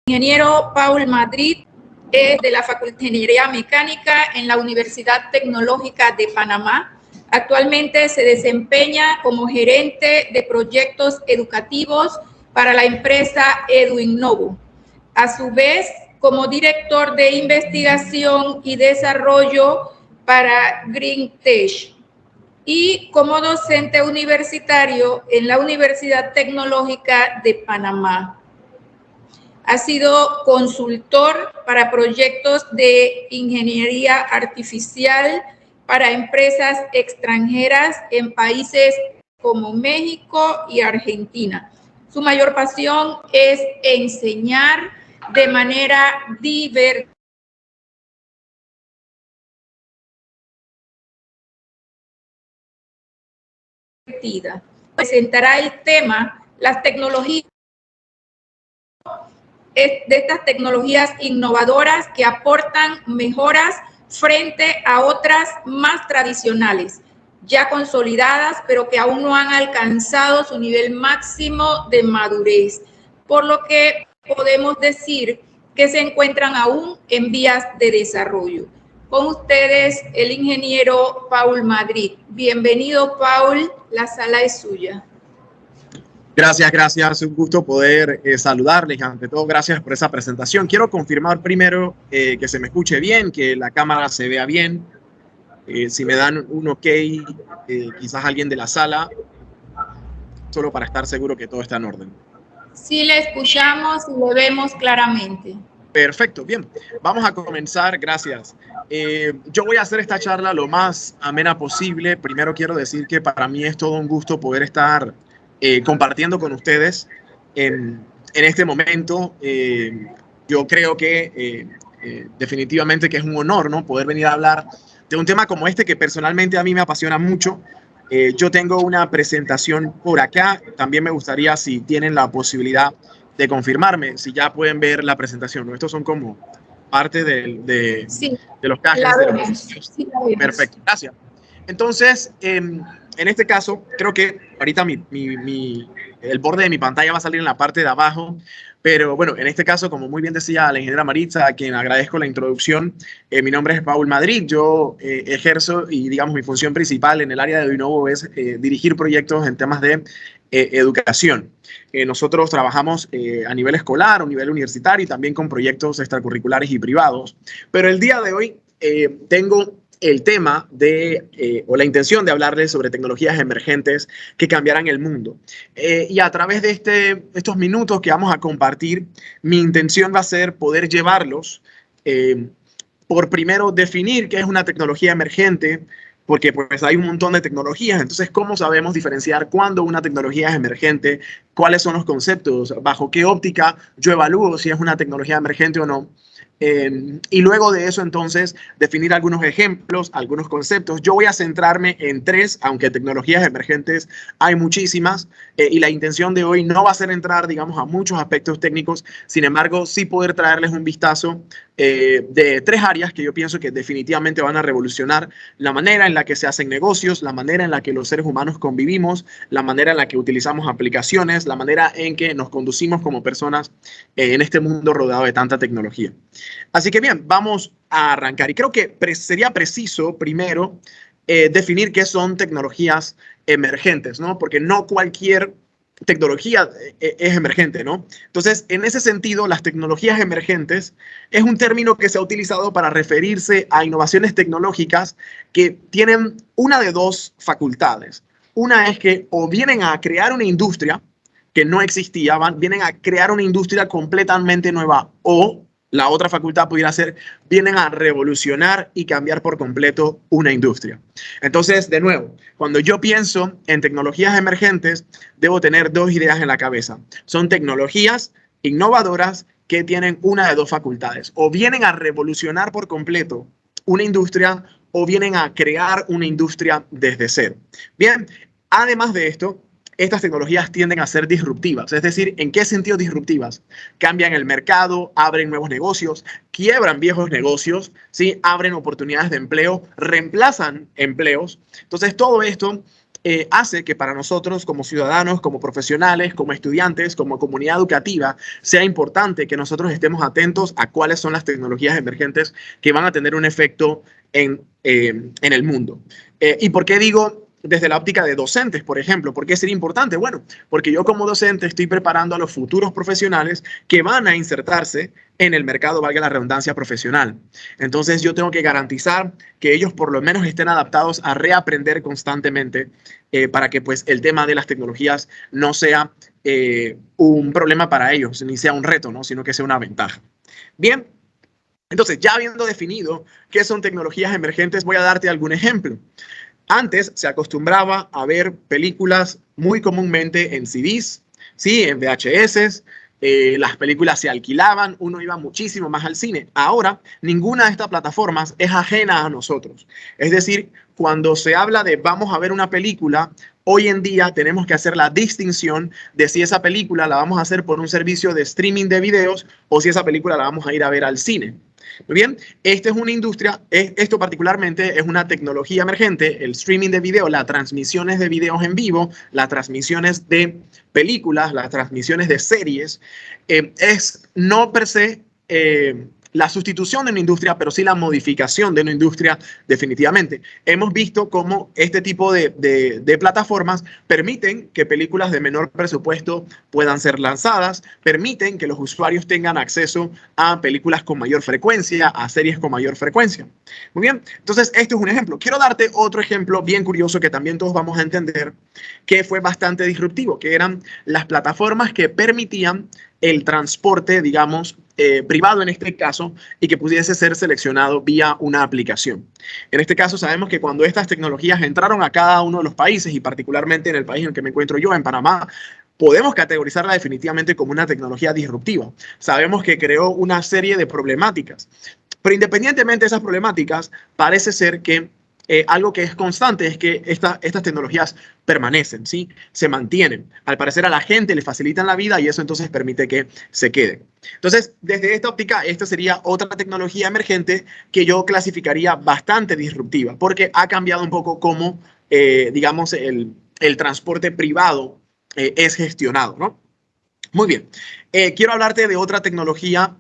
Ingeniero Paul Madrid es de la Facultad de Ingeniería Mecánica en la Universidad Tecnológica de Panamá. Actualmente se desempeña como gerente de proyectos educativos para la empresa EduInnovo. A su vez, como director de investigación y desarrollo para GreenTech y como docente universitario en la Universidad Tecnológica de Panamá. Ha sido consultor para proyectos de ingeniería artificial para empresas extranjeras en países como México y Argentina. Su mayor pasión es enseñar de manera divertida. Presentará el tema las tecnologías de estas tecnologías innovadoras que aportan mejoras frente a otras más tradicionales, ya consolidadas, pero que aún no han alcanzado su nivel máximo de madurez, por lo que podemos decir que se encuentran aún en vías de desarrollo. Con ustedes, el ingeniero Paul Madrid. Bienvenido, Paul, la sala es suya. Gracias. Un gusto poder saludarles. Ante todo, gracias por esa presentación. Quiero confirmar primero que se me escuche bien, que la cámara se vea bien. Si me dan un ok, quizás alguien de la sala, solo para estar seguro que todo está en orden. Sí, le escuchamos y lo vemos claramente. Perfecto, bien. Vamos a comenzar, gracias. Yo voy a hacer esta charla lo más amena posible. Primero quiero decir que para mí es todo un gusto poder estar compartiendo con ustedes en este momento. Yo creo que definitivamente que es un honor, ¿no?, poder venir a hablar de un tema como este que personalmente a mí me apasiona mucho. Yo tengo una presentación por acá. También me gustaría, si tienen la posibilidad de confirmarme, si ya pueden ver la presentación, ¿no? Estos son como parte de los cajes. Sí, la vemos. Perfecto, gracias. Entonces, en este caso, creo que ahorita el borde de mi pantalla va a salir en la parte de abajo, pero bueno, en este caso, como muy bien decía la ingeniera Maritza, a quien agradezco la introducción, mi nombre es Paul Madrid. Yo ejerzo y, digamos, mi función principal en el área de EduInnovo es dirigir proyectos en temas de educación. Nosotros trabajamos a nivel escolar, a nivel universitario y también con proyectos extracurriculares y privados. Pero el día de hoy tengo el tema o la intención de hablarles sobre tecnologías emergentes que cambiarán el mundo. Y a través de estos minutos que vamos a compartir, mi intención va a ser poder llevarlos por primero definir qué es una tecnología emergente, porque pues hay un montón de tecnologías. Entonces, ¿cómo sabemos diferenciar cuándo una tecnología es emergente? ¿Cuáles son los conceptos? ¿Bajo qué óptica yo evalúo si es una tecnología emergente o no? Y luego de eso, entonces, definir algunos ejemplos, algunos conceptos. Yo voy a centrarme en 3, aunque tecnologías emergentes hay muchísimas, y la intención de hoy no va a ser entrar, digamos, a muchos aspectos técnicos. Sin embargo, sí poder traerles un vistazo de 3 áreas que yo pienso que definitivamente van a revolucionar la manera en la que se hacen negocios, la manera en la que los seres humanos convivimos, la manera en la que utilizamos aplicaciones, la manera en que nos conducimos como personas en este mundo rodeado de tanta tecnología. Así que bien, vamos a arrancar. Y creo que sería preciso primero definir qué son tecnologías emergentes, ¿no? Porque no cualquier tecnología es emergente, ¿no? Entonces, en ese sentido, las tecnologías emergentes es un término que se ha utilizado para referirse a innovaciones tecnológicas que tienen una de 2 facultades. Una es que o vienen a crear una industria que no existía, vienen a crear una industria completamente nueva, o la otra facultad pudiera ser, vienen a revolucionar y cambiar por completo una industria. Entonces, de nuevo, cuando yo pienso en tecnologías emergentes, debo tener 2 ideas en la cabeza. Son tecnologías innovadoras que tienen una de 2 facultades. O vienen a revolucionar por completo una industria o vienen a crear una industria desde cero. Bien, además de esto, estas tecnologías tienden a ser disruptivas. Es decir, ¿en qué sentido disruptivas? Cambian el mercado, abren nuevos negocios, quiebran viejos negocios, ¿sí? Abren oportunidades de empleo, reemplazan empleos. Entonces, todo esto hace que para nosotros como ciudadanos, como profesionales, como estudiantes, como comunidad educativa, sea importante que nosotros estemos atentos a cuáles son las tecnologías emergentes que van a tener un efecto en el mundo. ¿Y por qué digo desde la óptica de docentes, por ejemplo? ¿Por qué sería importante? Bueno, porque yo como docente estoy preparando a los futuros profesionales que van a insertarse en el mercado, valga la redundancia, profesional. Entonces yo tengo que garantizar que ellos por lo menos estén adaptados a reaprender constantemente para que pues el tema de las tecnologías no sea un problema para ellos, ni sea un reto, ¿no? Sino que sea una ventaja. Bien, entonces ya habiendo definido qué son tecnologías emergentes, voy a darte algún ejemplo. Antes se acostumbraba a ver películas muy comúnmente en CDs, ¿sí? En VHS. Las películas se alquilaban, uno iba muchísimo más al cine. Ahora, ninguna de estas plataformas es ajena a nosotros. Es decir, cuando se habla de vamos a ver una película, hoy en día tenemos que hacer la distinción de si esa película la vamos a hacer por un servicio de streaming de videos o si esa película la vamos a ir a ver al cine. Muy bien, esta es una industria, esto particularmente es una tecnología emergente, el streaming de video, las transmisiones de videos en vivo, las transmisiones de películas, las transmisiones de series, es no per se la sustitución de una industria, pero sí la modificación de una industria definitivamente. Hemos visto cómo este tipo de plataformas permiten que películas de menor presupuesto puedan ser lanzadas, permiten que los usuarios tengan acceso a películas con mayor frecuencia, a series con mayor frecuencia. Muy bien, entonces esto es un ejemplo. Quiero darte otro ejemplo bien curioso que también todos vamos a entender que fue bastante disruptivo, que eran las plataformas que permitían el transporte, digamos, privado en este caso, y que pudiese ser seleccionado vía una aplicación. En este caso sabemos que cuando estas tecnologías entraron a cada uno de los países, y particularmente en el país en el que me encuentro yo, en Panamá, podemos categorizarla definitivamente como una tecnología disruptiva. Sabemos que creó una serie de problemáticas, pero independientemente de esas problemáticas, parece ser que algo que es constante es que estas tecnologías permanecen, ¿sí? Se mantienen. Al parecer a la gente le facilitan la vida y eso entonces permite que se queden. Entonces, desde esta óptica, esta sería otra tecnología emergente que yo clasificaría bastante disruptiva, porque ha cambiado un poco cómo, digamos, el transporte privado es gestionado, ¿no? Muy bien. Quiero hablarte de otra tecnología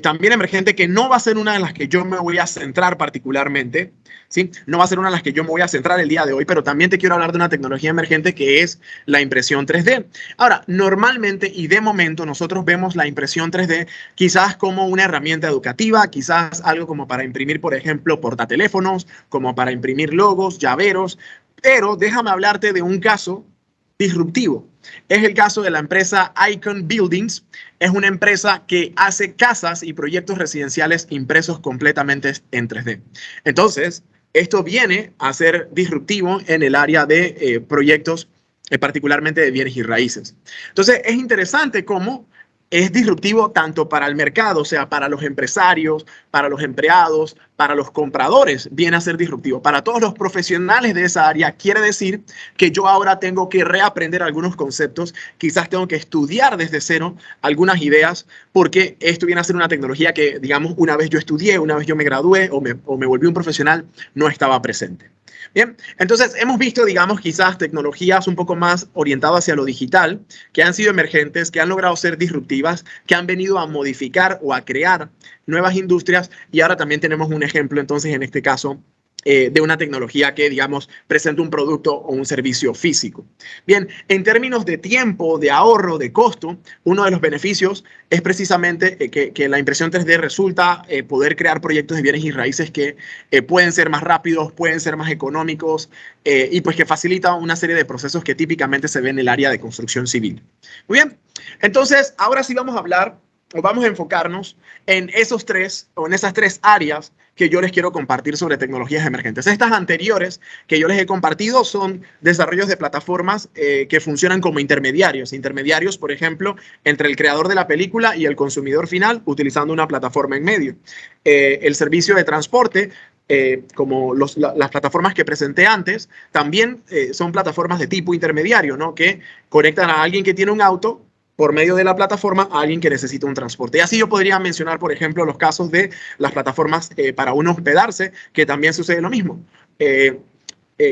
también emergente que no va a ser una de las que yo me voy a centrar particularmente, ¿sí? No va a ser una de las que yo me voy a centrar el día de hoy, pero también te quiero hablar de una tecnología emergente que es la impresión 3D. Ahora, normalmente y de momento nosotros vemos la impresión 3D quizás como una herramienta educativa, quizás algo como para imprimir, por ejemplo, portateléfonos, como para imprimir logos, llaveros, pero déjame hablarte de un caso disruptivo. Es el caso de la empresa Icon Buildings. Es una empresa que hace casas y proyectos residenciales impresos completamente en 3D. Entonces, esto viene a ser disruptivo en el área de proyectos, particularmente de bienes y raíces. Entonces, es interesante cómo es disruptivo tanto para el mercado, o sea, para los empresarios, para los empleados, para los compradores, viene a ser disruptivo. Para todos los profesionales de esa área, quiere decir que yo ahora tengo que reaprender algunos conceptos, quizás tengo que estudiar desde cero algunas ideas, porque esto viene a ser una tecnología que, digamos, una vez yo estudié, una vez yo me gradué o me volví un profesional, no estaba presente. Bien, entonces hemos visto, digamos, quizás tecnologías un poco más orientadas hacia lo digital, que han sido emergentes, que han logrado ser disruptivas, que han venido a modificar o a crear nuevas industrias, y ahora también tenemos un ejemplo, entonces, en este caso, de una tecnología que, digamos, presenta un producto o un servicio físico. Bien, en términos de tiempo, de ahorro, de costo, uno de los beneficios es precisamente que la impresión 3D resulta poder crear proyectos de bienes y raíces que pueden ser más rápidos, pueden ser más económicos y pues que facilita una serie de procesos que típicamente se ven en el área de construcción civil. Muy bien, entonces ahora sí vamos a hablar o vamos a enfocarnos en esos tres o en esas tres áreas que yo les quiero compartir sobre tecnologías emergentes. Estas anteriores que yo les he compartido son desarrollos de plataformas que funcionan como intermediarios. Intermediarios, por ejemplo, entre el creador de la película y el consumidor final, utilizando una plataforma en medio. El servicio de transporte, como las plataformas que presenté antes, también son plataformas de tipo intermediario, ¿no? Que conectan a alguien que tiene un auto por medio de la plataforma a alguien que necesita un transporte. Y así yo podría mencionar, por ejemplo, los casos de las plataformas para uno hospedarse, que también sucede lo mismo.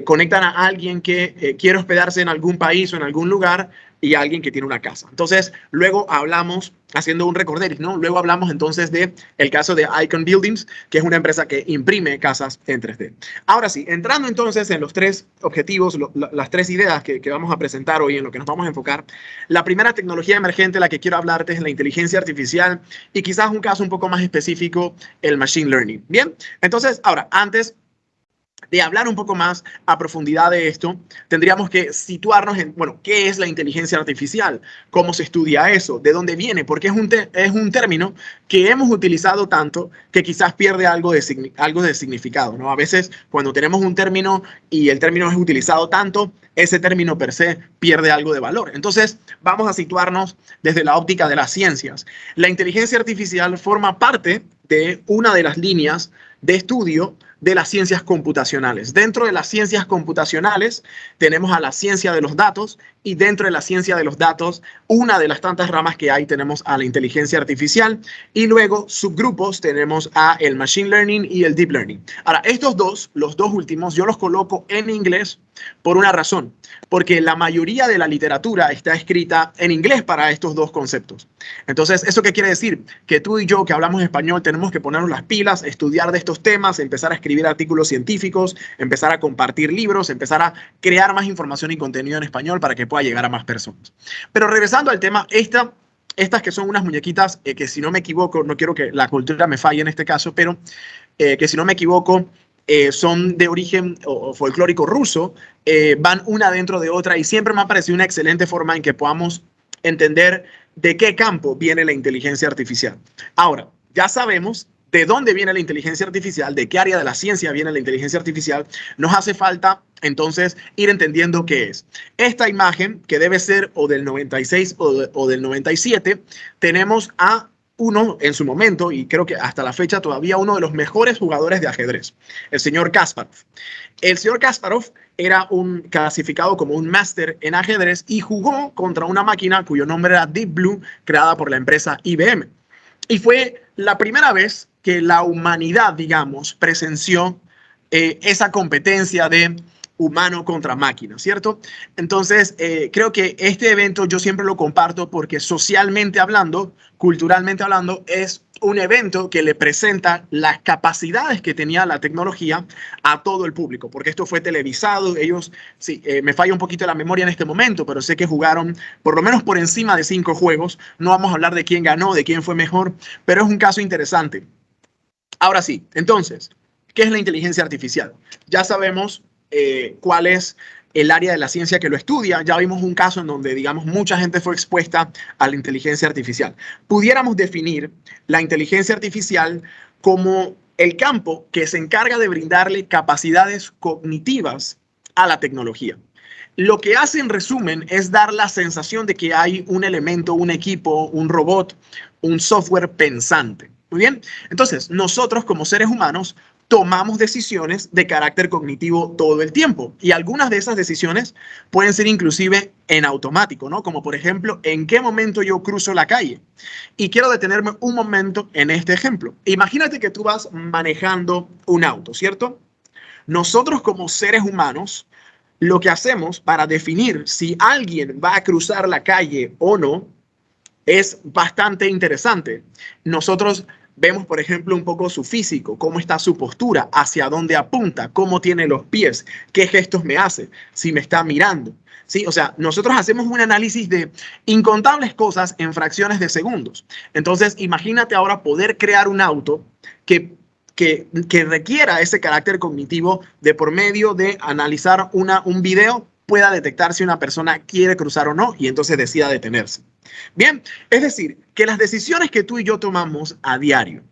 conectan a alguien que quiere hospedarse en algún país o en algún lugar y a alguien que tiene una casa. Entonces, luego hablamos, haciendo un recorderis, ¿no? Luego hablamos entonces de el caso de Icon Buildings, que es una empresa que imprime casas en 3D. Ahora sí, entrando entonces en los tres objetivos, las tres ideas que vamos a presentar hoy, en lo que nos vamos a enfocar. La primera tecnología emergente de la que quiero hablarte es la inteligencia artificial y quizás un caso un poco más específico, el machine learning. Bien, entonces, ahora, antes de hablar un poco más a profundidad de esto, tendríamos que situarnos en, bueno, ¿qué es la inteligencia artificial? ¿Cómo se estudia eso? ¿De dónde viene? Porque es un término que hemos utilizado tanto que quizás pierde algo de significado, ¿no? A veces cuando tenemos un término y el término es utilizado tanto, ese término per se pierde algo de valor. Entonces, vamos a situarnos desde la óptica de las ciencias. La inteligencia artificial forma parte de una de las líneas de estudio de las ciencias computacionales. Dentro de las ciencias computacionales tenemos a la ciencia de los datos y dentro de la ciencia de los datos, una de las tantas ramas que hay, tenemos a la inteligencia artificial y luego subgrupos tenemos a el machine learning y el deep learning. Ahora, estos dos, los dos últimos, yo los coloco en inglés por una razón, porque la mayoría de la literatura está escrita en inglés para estos dos conceptos. Entonces, ¿eso qué quiere decir? Que tú y yo que hablamos español tenemos que ponernos las pilas, estudiar de estos temas, empezar a escribir artículos científicos, empezar a compartir libros, empezar a crear más información y contenido en español para que pueda llegar a más personas. Pero regresando al tema, estas que son unas muñequitas que si no me equivoco, no quiero que la cultura me falle en este caso, pero que si no me equivoco, son de origen folclórico ruso, van una dentro de otra y siempre me ha parecido una excelente forma en que podamos entender de qué campo viene la inteligencia artificial. Ahora, ya sabemos de dónde viene la inteligencia artificial, de qué área de la ciencia viene la inteligencia artificial, nos hace falta entonces ir entendiendo qué es. Esta imagen, que debe ser o del 96 o del 97, tenemos a uno en su momento, y creo que hasta la fecha todavía uno de los mejores jugadores de ajedrez, el señor Kasparov. El señor Kasparov era clasificado como un máster en ajedrez y jugó contra una máquina cuyo nombre era Deep Blue, creada por la empresa IBM. Y fue la primera vez que la humanidad, digamos, presenció esa competencia de humano contra máquina, ¿cierto? Entonces, creo que este evento yo siempre lo comparto porque socialmente hablando, culturalmente hablando, es un evento que le presenta las capacidades que tenía la tecnología a todo el público, porque esto fue televisado. Ellos, sí, me falla un poquito la memoria en este momento, pero sé que jugaron por lo menos por encima de 5 juegos. No vamos a hablar de quién ganó, de quién fue mejor, pero es un caso interesante. Ahora sí, entonces, ¿qué es la inteligencia artificial? Ya sabemos cuál es el área de la ciencia que lo estudia. Ya vimos un caso en donde, digamos, mucha gente fue expuesta a la inteligencia artificial. Pudiéramos definir la inteligencia artificial como el campo que se encarga de brindarle capacidades cognitivas a la tecnología. Lo que hace, en resumen, es dar la sensación de que hay un elemento, un equipo, un robot, un software pensante. Muy bien, entonces nosotros como seres humanos tomamos decisiones de carácter cognitivo todo el tiempo y algunas de esas decisiones pueden ser inclusive en automático, ¿no? Como por ejemplo, ¿en qué momento yo cruzo la calle? Y quiero detenerme un momento en este ejemplo. Imagínate que tú vas manejando un auto, ¿cierto? Nosotros como seres humanos, lo que hacemos para definir si alguien va a cruzar la calle o no es bastante interesante. Nosotros vemos, por ejemplo, un poco su físico, cómo está su postura, hacia dónde apunta, cómo tiene los pies, qué gestos me hace, si me está mirando. ¿Sí? O sea, nosotros hacemos un análisis de incontables cosas en fracciones de segundos. Entonces, imagínate ahora poder crear un auto que requiera ese carácter cognitivo de por medio de analizar un video, pueda detectar si una persona quiere cruzar o no y entonces decida detenerse. Bien, es decir, que las decisiones que tú y yo tomamos a diario,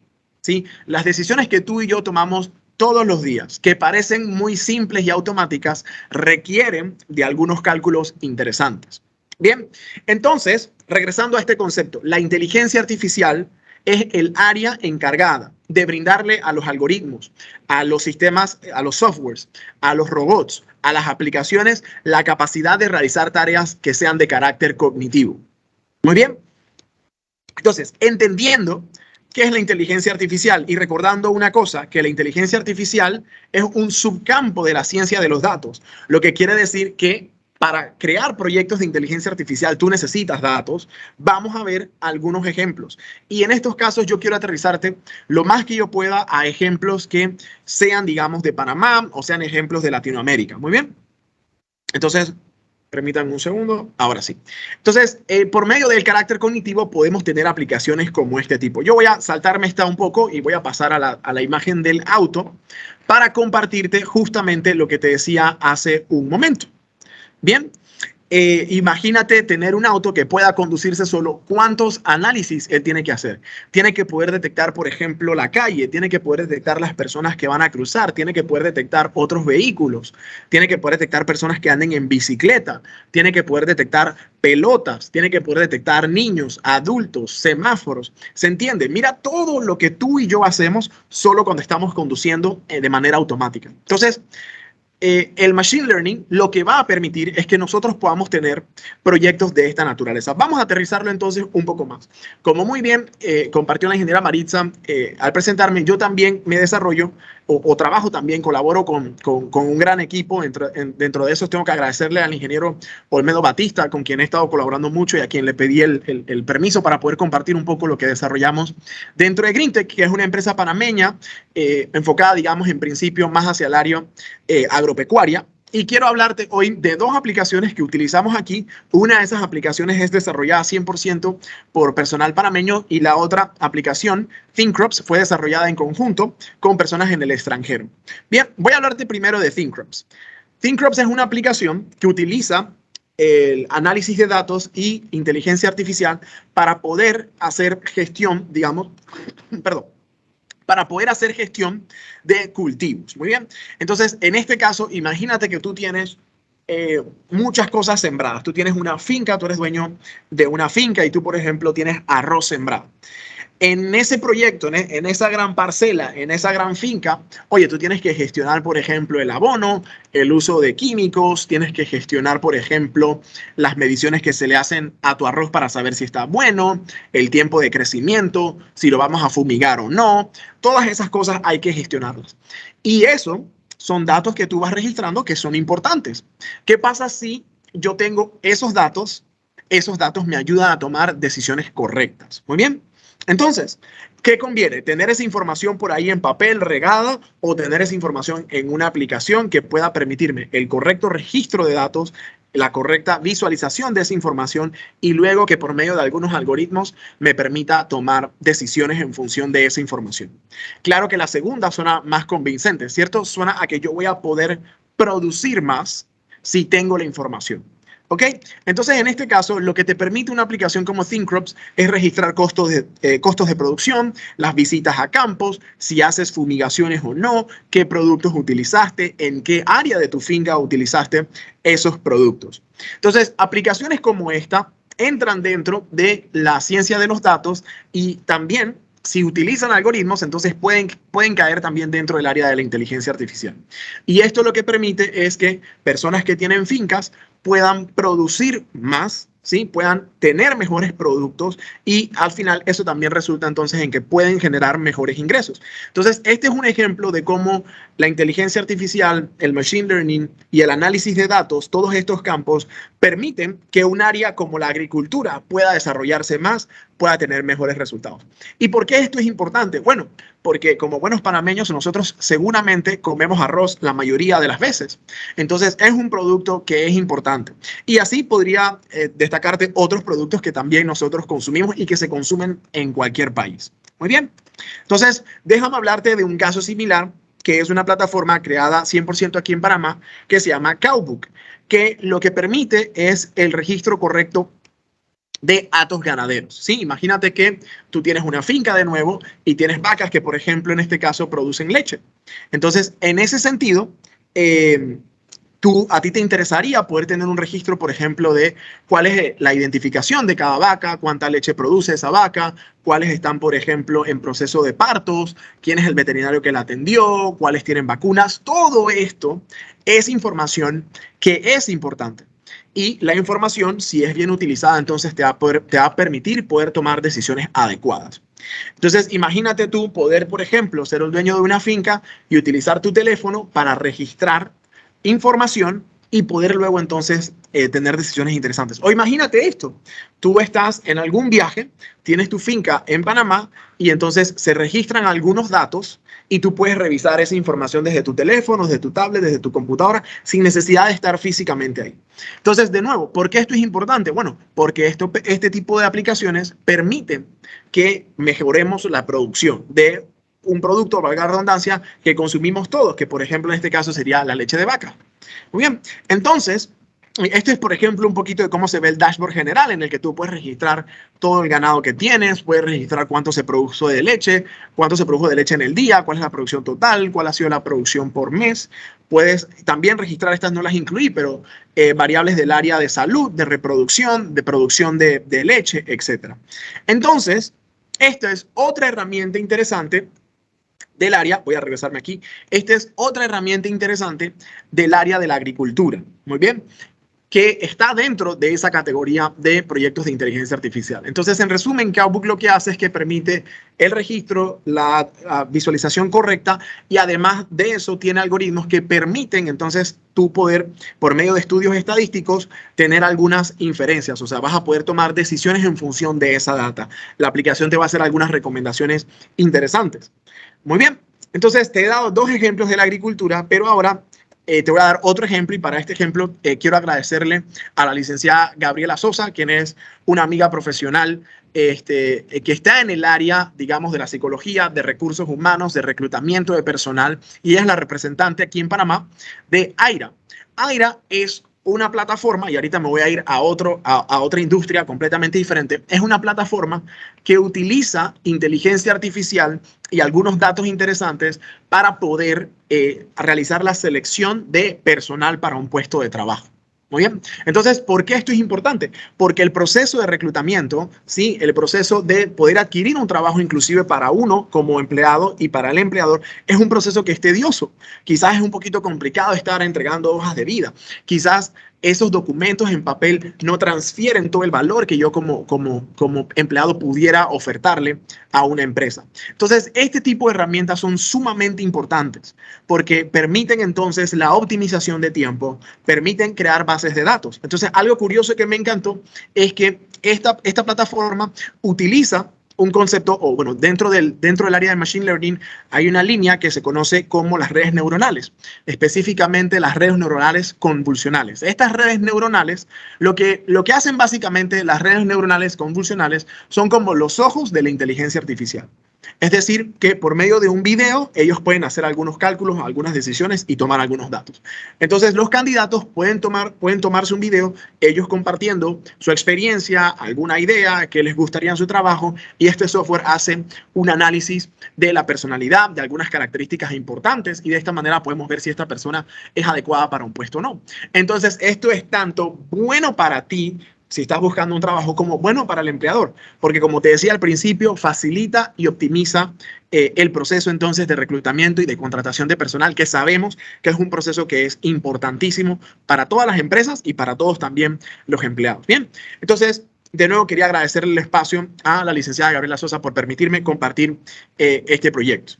¿sí? Las decisiones que tú y yo tomamos todos los días, que parecen muy simples y automáticas, requieren de algunos cálculos interesantes. Bien, entonces, regresando a este concepto, la inteligencia artificial es el área encargada de brindarle a los algoritmos, a los sistemas, a los softwares, a los robots, a las aplicaciones, la capacidad de realizar tareas que sean de carácter cognitivo. Muy bien. Entonces, entendiendo ¿qué es la inteligencia artificial? Y recordando una cosa, que la inteligencia artificial es un subcampo de la ciencia de los datos, lo que quiere decir que para crear proyectos de inteligencia artificial tú necesitas datos. Vamos a ver algunos ejemplos. Y en estos casos yo quiero aterrizarte lo más que yo pueda a ejemplos que sean, digamos, de Panamá o sean ejemplos de Latinoamérica. Muy bien. Entonces, permítanme un segundo. Ahora sí. Entonces, por medio del carácter cognitivo podemos tener aplicaciones como este tipo. Yo voy a saltarme esta un poco y voy a pasar a la imagen del auto para compartirte justamente lo que te decía hace un momento. Bien, imagínate tener un auto que pueda conducirse solo. ¿Cuántos análisis él tiene que hacer? Tiene que poder detectar, por ejemplo, la calle, tiene que poder detectar las personas que van a cruzar, tiene que poder detectar otros vehículos, tiene que poder detectar personas que anden en bicicleta, tiene que poder detectar pelotas, tiene que poder detectar niños, adultos, semáforos. ¿Se entiende? Mira todo lo que tú y yo hacemos solo cuando estamos conduciendo de manera automática. Entonces, el Machine Learning lo que va a permitir es que nosotros podamos tener proyectos de esta naturaleza. Vamos a aterrizarlo entonces un poco más. Como muy bien compartió la ingeniera Maritza al presentarme, yo también me desarrollo o trabajo también, colaboro con un gran equipo. Dentro de eso tengo que agradecerle al ingeniero Olmedo Batista, con quien he estado colaborando mucho y a quien le pedí el permiso para poder compartir un poco lo que desarrollamos dentro de GreenTech, que es una empresa panameña enfocada, digamos, en principio más hacia el área agropecuaria. Y quiero hablarte hoy de dos aplicaciones que utilizamos aquí. Una de esas aplicaciones es desarrollada 100% por personal panameño y la otra aplicación, ThinkCrops, fue desarrollada en conjunto con personas en el extranjero. Bien, voy a hablarte primero de ThinkCrops. ThinkCrops es una aplicación que utiliza el análisis de datos y inteligencia artificial para poder hacer gestión, digamos, perdón, para poder hacer gestión de cultivos. Muy bien. Entonces, en este caso, imagínate que tú tienes muchas cosas sembradas. Tú tienes una finca, tú eres dueño de una finca y tú, por ejemplo, tienes arroz sembrado. En ese proyecto, en esa gran parcela, en esa gran finca, oye, tú tienes que gestionar, por ejemplo, el abono, el uso de químicos, tienes que gestionar, por ejemplo, las mediciones que se le hacen a tu arroz para saber si está bueno, el tiempo de crecimiento, si lo vamos a fumigar o no. Todas esas cosas hay que gestionarlas. Y eso son datos que tú vas registrando que son importantes. ¿Qué pasa si yo tengo esos datos? Esos datos me ayudan a tomar decisiones correctas. Muy bien. Entonces, ¿qué conviene? ¿Tener esa información por ahí en papel regada o tener esa información en una aplicación que pueda permitirme el correcto registro de datos, la correcta visualización de esa información y luego que por medio de algunos algoritmos me permita tomar decisiones en función de esa información? Claro que la segunda suena más convincente, ¿cierto? Suena a que yo voy a poder producir más si tengo la información. ¿Ok? Entonces, en este caso, lo que te permite una aplicación como ThinkCrops es registrar costos de producción, las visitas a campos, si haces fumigaciones o no, qué productos utilizaste, en qué área de tu finca utilizaste esos productos. Entonces, aplicaciones como esta entran dentro de la ciencia de los datos y también, si utilizan algoritmos, entonces pueden caer también dentro del área de la inteligencia artificial. Y esto lo que permite es que personas que tienen fincas puedan producir más, ¿sí? Puedan tener mejores productos y al final eso también resulta entonces en que pueden generar mejores ingresos. Entonces, este es un ejemplo de cómo la inteligencia artificial, el machine learning y el análisis de datos, todos estos campos permiten que un área como la agricultura pueda desarrollarse más, pueda tener mejores resultados. ¿Y por qué esto es importante? Bueno, porque como buenos panameños nosotros seguramente comemos arroz la mayoría de las veces. Entonces es un producto que es importante. Y así podría destacarte otros productos que también nosotros consumimos y que se consumen en cualquier país. Muy bien. Entonces, déjame hablarte de un caso similar que es una plataforma creada 100% aquí en Panamá que se llama Cowbook, que lo que permite es el registro correcto de hatos ganaderos. Sí, imagínate que tú tienes una finca de nuevo y tienes vacas que, por ejemplo, en este caso producen leche. Entonces, en ese sentido, a ti te interesaría poder tener un registro, por ejemplo, de cuál es la identificación de cada vaca, cuánta leche produce esa vaca, cuáles están, por ejemplo, en proceso de partos, quién es el veterinario que la atendió, cuáles tienen vacunas. Todo esto es información que es importante. y la información, si es bien utilizada, entonces te va a permitir poder tomar decisiones adecuadas. Entonces, imagínate tú poder, por ejemplo, ser el dueño de una finca y utilizar tu teléfono para registrar información y poder luego entonces tener decisiones interesantes. O imagínate esto, tú estás en algún viaje, tienes tu finca en Panamá y entonces se registran algunos datos y tú puedes revisar esa información desde tu teléfono, desde tu tablet, desde tu computadora, sin necesidad de estar físicamente ahí. Entonces, de nuevo, ¿por qué esto es importante? Bueno, porque este tipo de aplicaciones permiten que mejoremos la producción de un producto, valga la redundancia, que consumimos todos, que por ejemplo en este caso sería la leche de vaca. Muy bien, entonces, este es por ejemplo un poquito de cómo se ve el dashboard general en el que tú puedes registrar todo el ganado que tienes, puedes registrar cuánto se produjo de leche en el día, cuál es la producción total, cuál ha sido la producción por mes. Puedes también registrar, estas no las incluí, pero variables del área de salud, de reproducción, de producción de leche, etc. Entonces, esta es otra herramienta interesante del área, voy a regresarme aquí, esta es otra herramienta interesante del área de la agricultura, muy bien, que está dentro de esa categoría de proyectos de inteligencia artificial. Entonces, en resumen, Cowbook lo que hace es que permite el registro, la visualización correcta y además de eso tiene algoritmos que permiten entonces tú poder, por medio de estudios estadísticos, tener algunas inferencias. O sea, vas a poder tomar decisiones en función de esa data. La aplicación te va a hacer algunas recomendaciones interesantes. Muy bien, entonces te he dado dos ejemplos de la agricultura, pero ahora te voy a dar otro ejemplo y para este ejemplo quiero agradecerle a la licenciada Gabriela Sosa, quien es una amiga profesional que está en el área, digamos, de la psicología, de recursos humanos, de reclutamiento de personal y ella es la representante aquí en Panamá de Aira. Aira es una plataforma, y ahorita me voy a ir a otra industria completamente diferente, es una plataforma que utiliza inteligencia artificial y algunos datos interesantes para poder realizar la selección de personal para un puesto de trabajo. Muy bien. Entonces, ¿por qué esto es importante? Porque el proceso de reclutamiento, ¿sí? El proceso de poder adquirir un trabajo inclusive para uno como empleado y para el empleador es un proceso que es tedioso. Quizás es un poquito complicado estar entregando hojas de vida. Quizás esos documentos en papel no transfieren todo el valor que yo como empleado pudiera ofertarle a una empresa. Entonces, este tipo de herramientas son sumamente importantes porque permiten entonces la optimización de tiempo, permiten crear bases de datos. Entonces, algo curioso que me encantó es que esta plataforma utiliza un concepto, o bueno, dentro del área de Machine Learning hay una línea que se conoce como las redes neuronales, específicamente las redes neuronales convolucionales. Estas redes neuronales, lo que hacen básicamente las redes neuronales convolucionales son como los ojos de la inteligencia artificial. Es decir, que por medio de un video ellos pueden hacer algunos cálculos, algunas decisiones y tomar algunos datos. Entonces, los candidatos pueden tomarse un video, ellos compartiendo su experiencia, alguna idea que les gustaría en su trabajo y este software hace un análisis de la personalidad, de algunas características importantes y de esta manera podemos ver si esta persona es adecuada para un puesto o no. Entonces, esto es tanto bueno para ti si estás buscando un trabajo como bueno para el empleador, porque como te decía al principio, facilita y optimiza el proceso entonces de reclutamiento y de contratación de personal, que sabemos que es un proceso que es importantísimo para todas las empresas y para todos también los empleados. Bien, entonces, de nuevo quería agradecerle el espacio a la licenciada Gabriela Sosa por permitirme compartir este proyecto.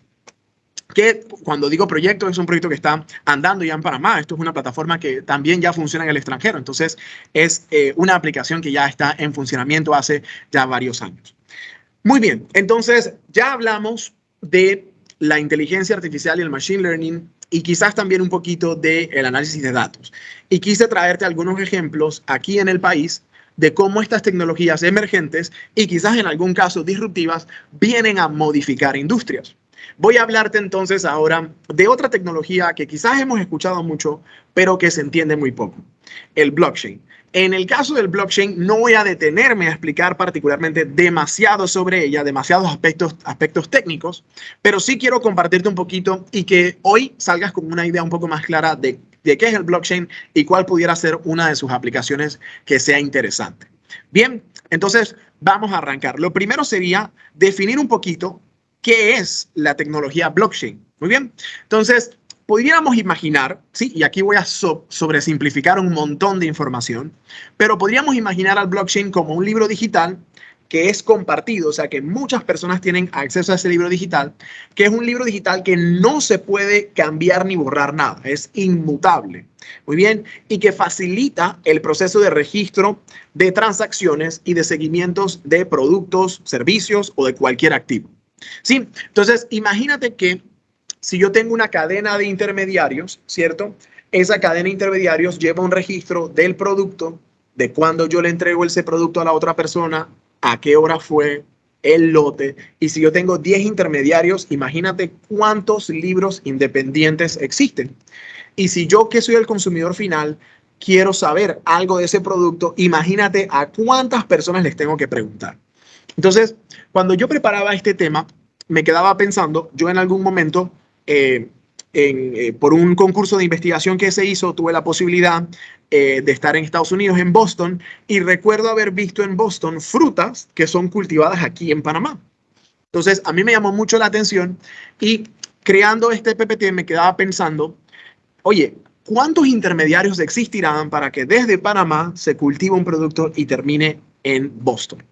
Que cuando digo proyecto, es un proyecto que está andando ya en Panamá. Esto es una plataforma que también ya funciona en el extranjero. Entonces, es una aplicación que ya está en funcionamiento hace ya varios años. Muy bien, entonces ya hablamos de la inteligencia artificial y el machine learning y quizás también un poquito del análisis de datos. Y quise traerte algunos ejemplos aquí en el país de cómo estas tecnologías emergentes y quizás en algún caso disruptivas vienen a modificar industrias. Voy a hablarte entonces ahora de otra tecnología que quizás hemos escuchado mucho, pero que se entiende muy poco, el blockchain. En el caso del blockchain, no voy a detenerme a explicar particularmente demasiado sobre ella, demasiados aspectos técnicos, pero sí quiero compartirte un poquito y que hoy salgas con una idea un poco más clara de qué es el blockchain y cuál pudiera ser una de sus aplicaciones que sea interesante. Bien, entonces vamos a arrancar. Lo primero sería definir un poquito ¿qué es la tecnología blockchain? Muy bien. Entonces, podríamos imaginar, ¿sí? Y aquí voy a sobresimplificar un montón de información, pero podríamos imaginar al blockchain como un libro digital que es compartido, o sea, que muchas personas tienen acceso a ese libro digital, que es un libro digital que no se puede cambiar ni borrar nada, es inmutable. Muy bien, y que facilita el proceso de registro de transacciones y de seguimientos de productos, servicios o de cualquier activo. ¿Sí? Entonces, imagínate que si yo tengo una cadena de intermediarios, ¿cierto? Esa cadena de intermediarios lleva un registro del producto, de cuándo yo le entrego ese producto a la otra persona, a qué hora fue, el lote. Y si yo tengo 10 intermediarios, imagínate cuántos libros independientes existen. Y si yo, que soy el consumidor final, quiero saber algo de ese producto, imagínate a cuántas personas les tengo que preguntar. Entonces, cuando yo preparaba este tema, me quedaba pensando, yo en algún momento, por un concurso de investigación que se hizo, tuve la posibilidad de estar en Estados Unidos, en Boston, y recuerdo haber visto en Boston frutas que son cultivadas aquí en Panamá. Entonces, a mí me llamó mucho la atención y creando este PPT me quedaba pensando, oye, ¿cuántos intermediarios existirán para que desde Panamá se cultive un producto y termine en Boston?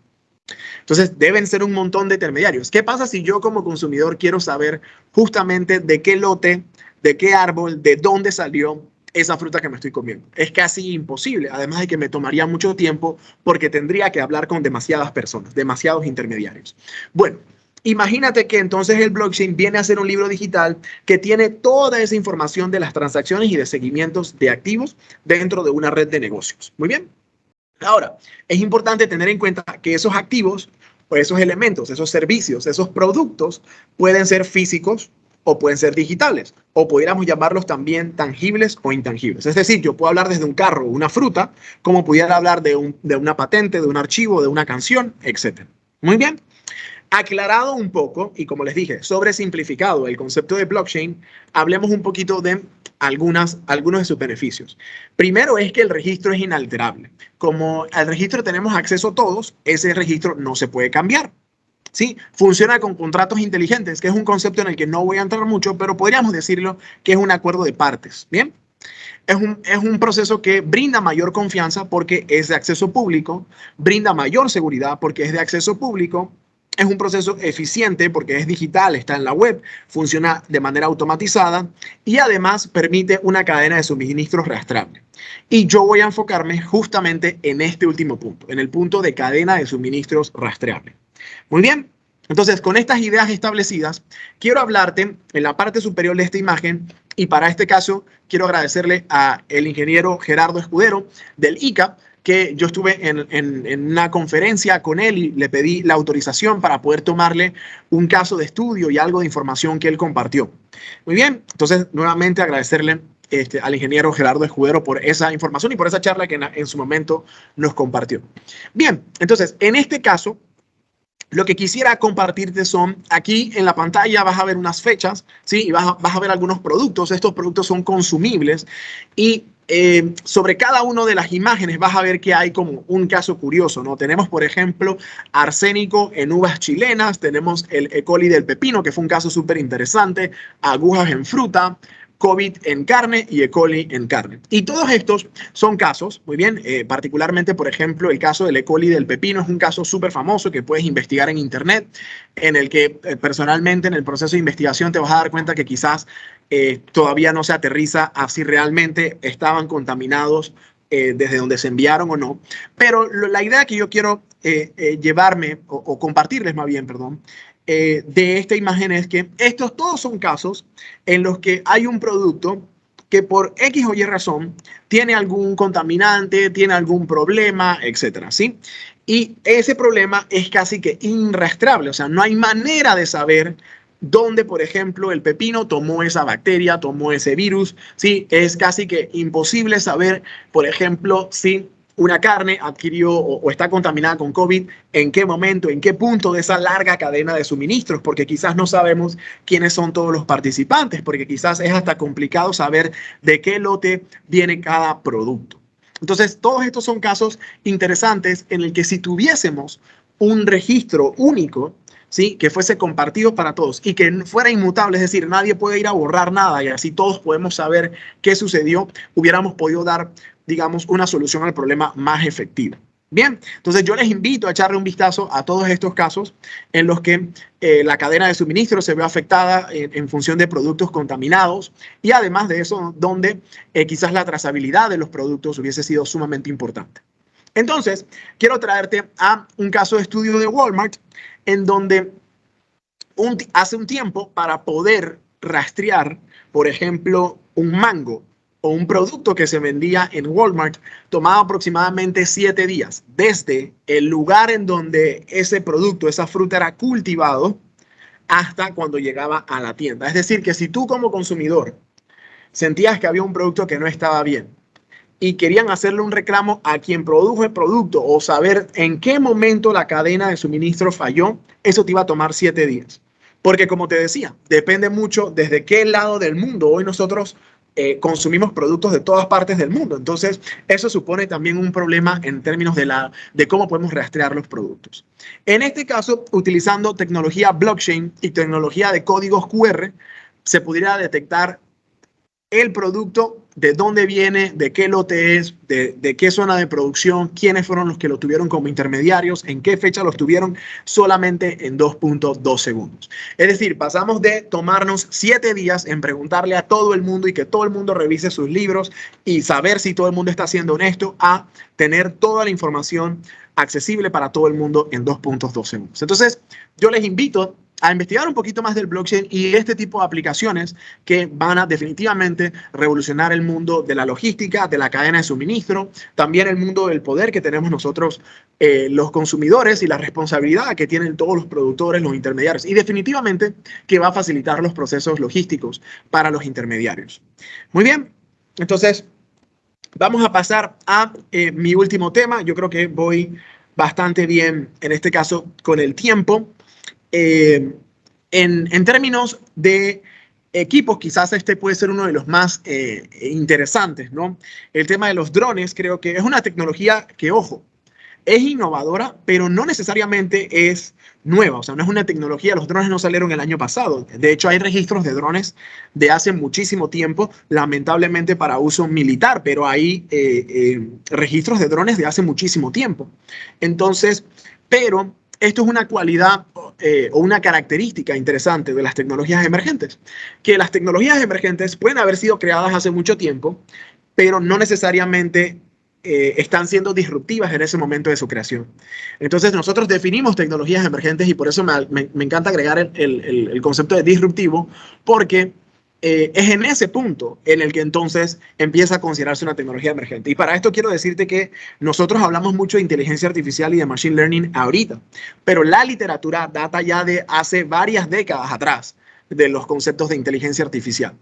Entonces, deben ser un montón de intermediarios. ¿Qué pasa si yo como consumidor quiero saber justamente de qué lote, de qué árbol, de dónde salió esa fruta que me estoy comiendo? Es casi imposible, además de que me tomaría mucho tiempo porque tendría que hablar con demasiadas personas, demasiados intermediarios. Bueno, imagínate que entonces el blockchain viene a ser un libro digital que tiene toda esa información de las transacciones y de seguimientos de activos dentro de una red de negocios. Muy bien. Ahora, es importante tener en cuenta que esos activos o esos elementos, esos servicios, esos productos pueden ser físicos o pueden ser digitales, o pudiéramos llamarlos también tangibles o intangibles. Es decir, yo puedo hablar desde un carro o una fruta, como pudiera hablar de una patente, de un archivo, de una canción, etc. Muy bien. Aclarado un poco, y como les dije, sobresimplificado el concepto de blockchain, hablemos un poquito de algunos de sus beneficios. Primero es que el registro es inalterable. Como al registro tenemos acceso todos, ese registro no se puede cambiar. ¿Sí? Funciona con contratos inteligentes, que es un concepto en el que no voy a entrar mucho, pero podríamos decirlo que es un acuerdo de partes. ¿Bien? Es un proceso que brinda mayor confianza porque es de acceso público, brinda mayor seguridad porque es de acceso público. Es un proceso eficiente porque es digital, está en la web, funciona de manera automatizada y además permite una cadena de suministros rastreable. Y yo voy a enfocarme justamente en este último punto, en el punto de cadena de suministros rastreable. Muy bien, entonces con estas ideas establecidas, quiero hablarte en la parte superior de esta imagen y para este caso quiero agradecerle al ingeniero Gerardo Escudero del ICA, que yo estuve en una conferencia con él y le pedí la autorización para poder tomarle un caso de estudio y algo de información que él compartió. Muy bien, entonces nuevamente agradecerle al ingeniero Gerardo Escudero por esa información y por esa charla que en su momento nos compartió. Bien, entonces en este caso, lo que quisiera compartirte son, aquí en la pantalla vas a ver unas fechas, ¿sí? Y vas a ver algunos productos. Estos productos son consumibles y sobre cada una de las imágenes vas a ver que hay como un caso curioso, ¿no? Tenemos, por ejemplo, arsénico en uvas chilenas, tenemos el E. coli del pepino, que fue un caso súper interesante, agujas en fruta, COVID en carne y E. coli en carne. Y todos estos son casos, muy bien, particularmente, por ejemplo, el caso del E. coli del pepino es un caso súper famoso que puedes investigar en internet, en el que personalmente en el proceso de investigación te vas a dar cuenta que quizás todavía no se aterriza a si realmente estaban contaminados desde donde se enviaron o no. Pero la idea que yo quiero llevarme o compartirles más bien, perdón, de esta imagen es que estos todos son casos en los que hay un producto que por X o Y razón tiene algún contaminante, tiene algún problema, etcétera, ¿sí? Y ese problema es casi que irrastreable, o sea, no hay manera de saber dónde, por ejemplo, el pepino tomó esa bacteria, tomó ese virus, ¿sí? Es casi que imposible saber, por ejemplo, si una carne adquirió o está contaminada con COVID, en qué momento, en qué punto de esa larga cadena de suministros, porque quizás no sabemos quiénes son todos los participantes, porque quizás es hasta complicado saber de qué lote viene cada producto. Entonces, todos estos son casos interesantes en el que si tuviésemos un registro único, ¿sí? Que fuese compartido para todos y que fuera inmutable, es decir, nadie puede ir a borrar nada y así todos podemos saber qué sucedió, hubiéramos podido dar, digamos, una solución al problema más efectiva. Bien, entonces yo les invito a echarle un vistazo a todos estos casos en los que la cadena de suministro se ve afectada en función de productos contaminados y además de eso, donde quizás la trazabilidad de los productos hubiese sido sumamente importante. Entonces, quiero traerte a un caso de estudio de Walmart en donde hace un tiempo para poder rastrear, por ejemplo, un mango o un producto que se vendía en Walmart, tomaba aproximadamente 7 días desde el lugar en donde ese producto, esa fruta era cultivado hasta cuando llegaba a la tienda. Es decir, que si tú como consumidor sentías que había un producto que no estaba bien y querían hacerle un reclamo a quien produjo el producto o saber en qué momento la cadena de suministro falló, eso te iba a tomar 7 días. Porque como te decía, depende mucho desde qué lado del mundo hoy nosotros consumimos productos de todas partes del mundo. Entonces, eso supone también un problema en términos de cómo podemos rastrear los productos. En este caso, utilizando tecnología blockchain y tecnología de códigos QR, se pudiera detectar el producto, de dónde viene, de qué lote es, de qué zona de producción, quiénes fueron los que lo tuvieron como intermediarios, en qué fecha los tuvieron, solamente en 2.2 segundos. Es decir, pasamos de tomarnos 7 días en preguntarle a todo el mundo y que todo el mundo revise sus libros y saber si todo el mundo está siendo honesto, a tener toda la información accesible para todo el mundo en 2.2 segundos. Entonces, yo les invito a investigar un poquito más del blockchain y este tipo de aplicaciones que van a definitivamente revolucionar el mundo de la logística, de la cadena de suministro, también el mundo del poder que tenemos nosotros, los consumidores, y la responsabilidad que tienen todos los productores, los intermediarios, y definitivamente que va a facilitar los procesos logísticos para los intermediarios. Muy bien, entonces vamos a pasar a mi último tema. Yo creo que voy bastante bien en este caso con el tiempo. En términos de equipos, quizás este puede ser uno de los más interesantes, ¿no? El tema de los drones, creo que es una tecnología que, ojo, es innovadora, pero no necesariamente es nueva. O sea, no es una tecnología, los drones no salieron el año pasado. De hecho, hay registros de drones de hace muchísimo tiempo, lamentablemente para uso militar, pero hay registros de drones de hace muchísimo tiempo. Entonces, pero esto es una cualidad o una característica interesante de las tecnologías emergentes, que las tecnologías emergentes pueden haber sido creadas hace mucho tiempo, pero no necesariamente están siendo disruptivas en ese momento de su creación. Entonces nosotros definimos tecnologías emergentes y por eso me encanta agregar el concepto de disruptivo, porque es en ese punto en el que entonces empieza a considerarse una tecnología emergente. Y para esto quiero decirte que nosotros hablamos mucho de inteligencia artificial y de machine learning ahorita, pero la literatura data ya de hace varias décadas atrás de los conceptos de inteligencia artificial.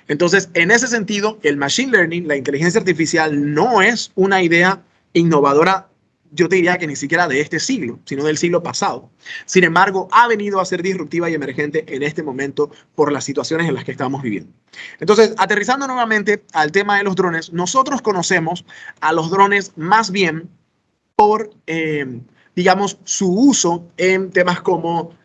Entonces, en ese sentido, el machine learning, la inteligencia artificial, no es una idea innovadora, yo te diría que ni siquiera de este siglo, sino del siglo pasado. Sin embargo, ha venido a ser disruptiva y emergente en este momento por las situaciones en las que estamos viviendo. Entonces, aterrizando nuevamente al tema de los drones, nosotros conocemos a los drones más bien por, digamos, su uso en temas como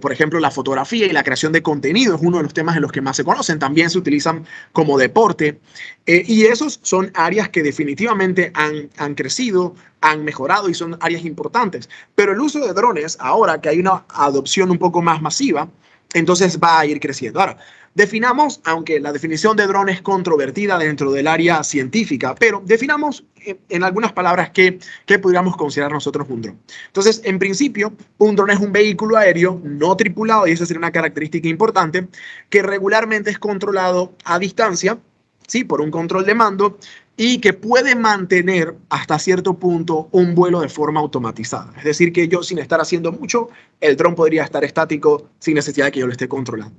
por ejemplo, la fotografía y la creación de contenido es uno de los temas en los que más se conocen. También se utilizan como deporte. Y esos son áreas que definitivamente han crecido, han mejorado y son áreas importantes. Pero el uso de drones, ahora que hay una adopción un poco más masiva, entonces va a ir creciendo. Ahora, definamos, aunque la definición de dron es controvertida dentro del área científica, pero definamos en algunas palabras qué podríamos considerar nosotros un dron. Entonces, en principio, un dron es un vehículo aéreo no tripulado, y esa sería una característica importante, que regularmente es controlado a distancia, ¿sí? Por un control de mando, y que puede mantener hasta cierto punto un vuelo de forma automatizada. Es decir, que yo sin estar haciendo mucho, el dron podría estar estático sin necesidad de que yo lo esté controlando.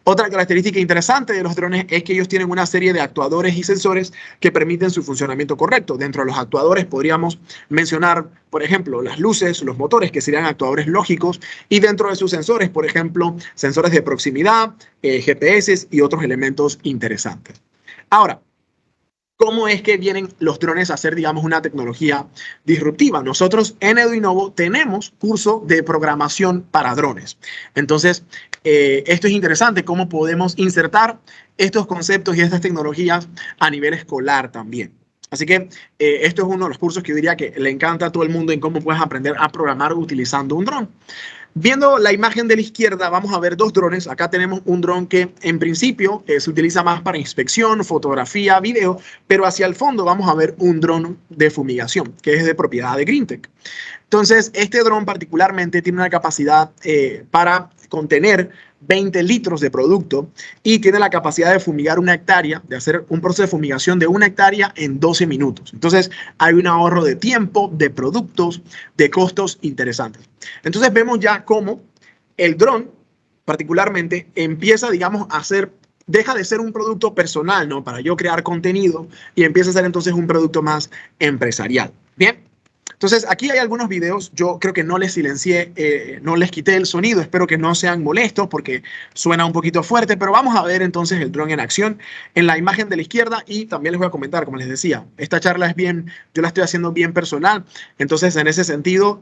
Otra característica interesante de los drones es que ellos tienen una serie de actuadores y sensores que permiten su funcionamiento correcto. Dentro de los actuadores podríamos mencionar, por ejemplo, las luces, los motores, que serían actuadores lógicos, y dentro de sus sensores, por ejemplo, sensores de proximidad, GPS y otros elementos interesantes. Ahora, ¿Cómo es que vienen los drones a ser, digamos, una tecnología disruptiva? Nosotros en Eduinnovo tenemos curso de programación para drones. Entonces, esto es interesante, cómo podemos insertar estos conceptos y estas tecnologías a nivel escolar también. Así que esto es uno de los cursos que yo diría que le encanta a todo el mundo en cómo puedes aprender a programar utilizando un dron. Viendo la imagen de la izquierda, vamos a ver dos drones. Acá tenemos un dron que en principio se utiliza más para inspección, fotografía, video, pero hacia el fondo vamos a ver un dron de fumigación, que es de propiedad de Greentech. Entonces, este dron particularmente tiene una capacidad para contener 20 litros de producto y tiene la capacidad de fumigar una hectárea, de hacer un proceso de fumigación de una hectárea en 12 minutos. Entonces, hay un ahorro de tiempo, de productos, de costos interesantes. Entonces, vemos ya cómo el dron, particularmente, empieza, digamos, a ser, deja de ser un producto personal, ¿no? Para yo crear contenido y empieza a ser entonces un producto más empresarial. Bien. Entonces, aquí hay algunos videos. Yo creo que no les silencié, no les quité el sonido. Espero que no sean molestos porque suena un poquito fuerte, pero vamos a ver entonces el dron en acción en la imagen de la izquierda y también les voy a comentar, como les decía, esta charla es bien, yo la estoy haciendo bien personal. Entonces, en ese sentido,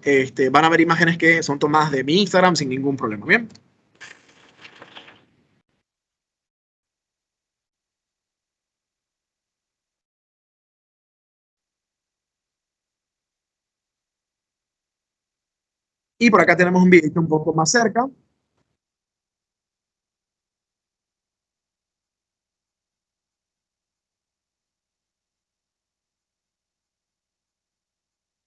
van a ver imágenes que son tomadas de mi Instagram sin ningún problema. Bien. Y por acá tenemos un video un poco más cerca.